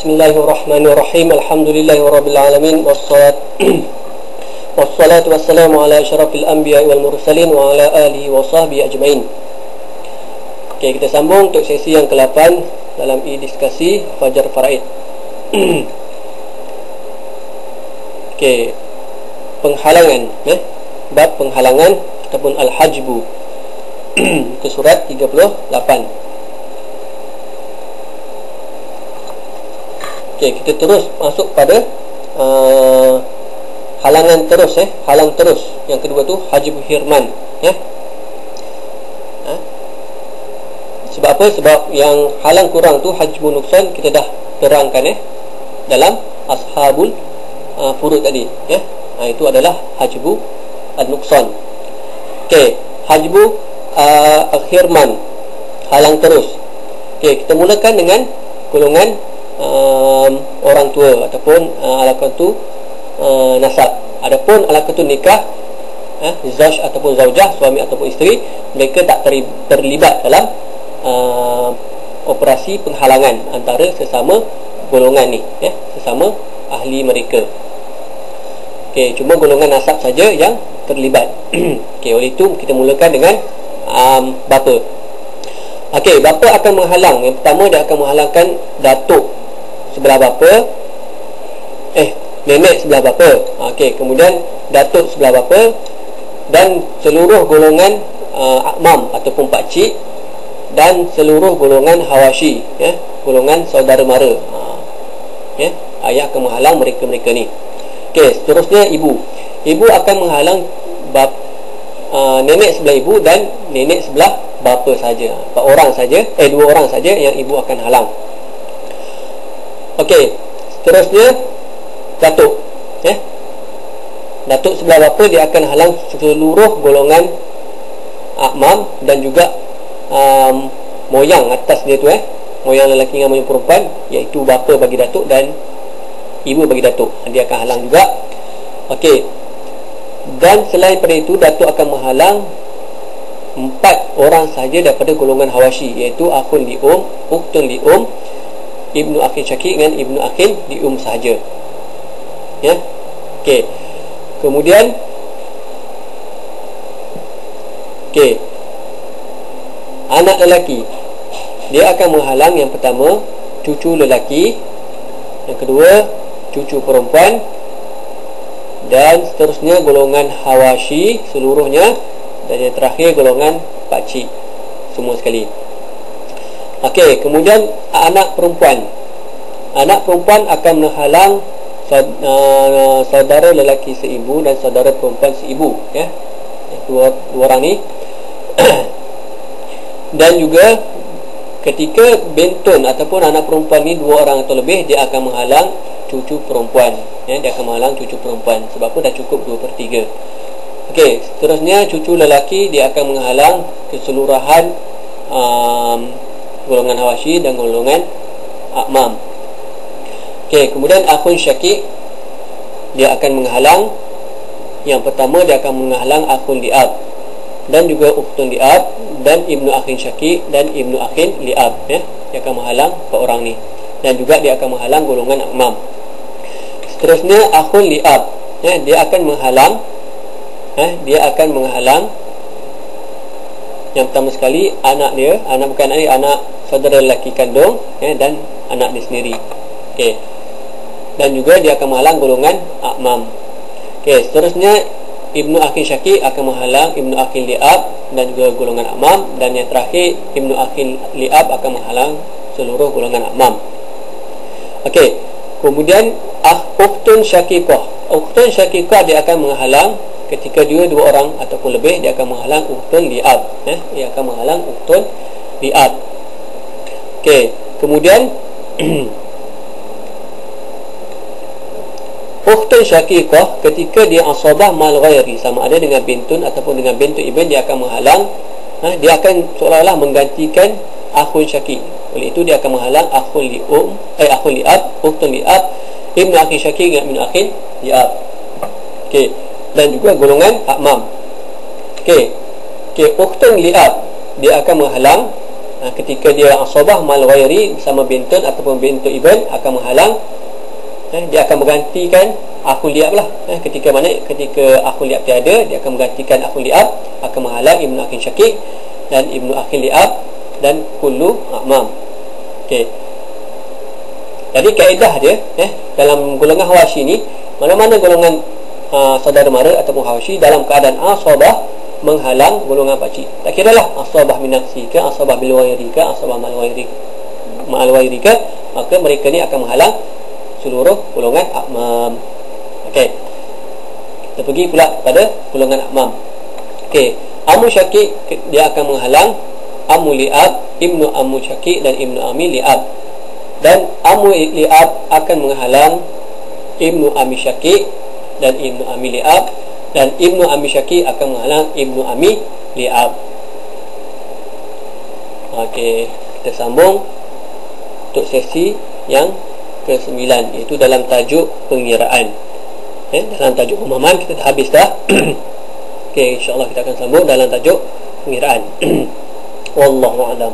Bismillahirrahmanirrahim. Alhamdulillahirabbil alamin wassalatu wassalamu ala asyrafil anbiya'i wal mursalin wa ala alihi wa sahbihi ajmain. Okey, kita sambung untuk sesi yang ke-8 dalam diskusi Fajar Faraid. Okey, penghalangan, bab penghalangan ataupun al-hajbu. Ke surat 38. Okey, kita terus masuk pada halangan terus, halang terus. Yang kedua tu hajbu hirman, Sebab apa? Sebab yang halang kurang tu hajbu nuksan kita dah terangkan dalam ashabul furud tadi, itu adalah hajbu an-nuksan. Okey, hajbu hirman, halang terus. Okey, kita mulakan dengan golongan orang tua ataupun alaqatu nasab. Adapun alaqatu nikah, zauj ataupun zaujah, suami ataupun isteri, mereka tak terlibat dalam operasi penghalangan antara sesama golongan ni, sesama ahli mereka. Okey, cuma golongan nasab saja yang terlibat. Okey, oleh itu kita mulakan dengan bapa. Okey, bapa akan menghalang. Yang pertama, dia akan menghalangkan datuk sebelah bapa, nenek sebelah bapa. Okey, kemudian datuk sebelah bapa dan seluruh golongan akmam ataupun pakcik dan seluruh golongan hawashi, golongan saudara mara. Ayah akan menghalang mereka-mereka ni. Okey, seterusnya ibu. Ibu akan menghalang nenek sebelah ibu dan nenek sebelah bapa saja. Dua orang saja yang ibu akan halang. Okey, seterusnya datuk. Datuk sebelah bapa, dia akan halang seluruh golongan akmam dan juga moyang atas dia tu, moyang lelaki dengan moyang perempuan, iaitu bapa bagi datuk dan ibu bagi datuk, dia akan halang juga. Okey, dan selain daripada itu, datuk akan menghalang 4 orang saja daripada golongan hawashi, iaitu akhun li ukhtun li ibnu akhin syakik dengan ibnu akhin li sahaja. Okey, kemudian anak lelaki, dia akan menghalang yang pertama cucu lelaki, yang kedua cucu perempuan, dan seterusnya golongan hawashi seluruhnya, dan yang terakhir golongan pakcik semua sekali. Okey, kemudian anak perempuan. Anak perempuan akan menghalang saudara lelaki seibu dan saudara perempuan seibu, dua orang ni. Dan juga ketika bentun ataupun anak perempuan ni 2 orang atau lebih, dia akan menghalang cucu perempuan, dia akan menghalang cucu perempuan. Sebab apa? Dah cukup 2/3. Okey, seterusnya cucu lelaki, dia akan menghalang keseluruhan golongan hawashi dan golongan akmam. Okey, kemudian akhun syakik, dia akan menghalang, yang pertama dia akan menghalang akhun li'ab dan juga ukhtun li'ab dan ibnu akhin syakik dan ibnu akhin li'ab, dia akan menghalang 4 orang ni, dan juga dia akan menghalang golongan akmam. Seterusnya akhun li'ab, dia akan menghalang yang pertama sekali anak saudara lelaki kandung, dan anak dia sendiri. Okey, dan juga dia akan menghalang golongan akmam. Okey, seterusnya ibnu akhin syakik akan menghalang ibnu akhin li'ab dan juga golongan akmam, dan yang terakhir ibnu akhin li'ab akan menghalang seluruh golongan akmam. Okey, kemudian ukhtun syakikah. Ukhtun syakikah, dia akan menghalang ketika dia 2 orang ataupun lebih, dia akan menghalang ukhtun li'ab, dia akan menghalang ukhtun li'ab. Okey, kemudian ukhtun syakikah, ketika dia asabah mal ghairi, sama ada dengan bintun ataupun dengan bintu ibn, dia akan menghalang, dia akan seolah-olah menggantikan akhun syakik. Oleh itu dia akan menghalang akhun li'ab, ukhtun li'ab, ibnu akhin syakik dengan ibnu akhin li'ab. Okey, dan juga golongan akmam. Okey, ukhtun li'ab, dia akan menghalang ketika dia asabah mal ghairi sama bintun ataupun bintu ibn akan menghalang, dia akan menggantikan akhul li'ab lah. Ketika akhul li'ab tiada, dia akan menggantikan akhul li'ab, akan menghalang ibnu akhin syakik dan ibnu akhin li'ab dan kullu a'mam. Okey. Jadi kaedah dia dalam golongan hawashi ni, mana-mana golongan saudara mara ataupun hawashi dalam keadaan asabah menghalang golongan pakcik, tak kira lah asabah minaksi ke, asabah bil wairi ke, asabah mal wairi ke, maka mereka ni akan menghalang seluruh golongan a'mam. Okey, kita pergi pula pada golongan a'mam. Okey, ammu syakik dia akan menghalang ammu li'ab, ibnu ammu syakik dan ibnu ammi li'ab. Dan ammu li'ab akan menghalang ibnu ammi syakik dan ibnu ammi li'ab, dan ibnu ammi syakik akan menghalang ibnu ammi li'ab. Okey, kita sambung untuk sesi yang ke-9, iaitu dalam tajuk pengiraan. Dalam tajuk pemahaman kita dah habis dah. Okey, insya-Allah kita akan sambung dalam tajuk pengiraan. Wallahu a'lam.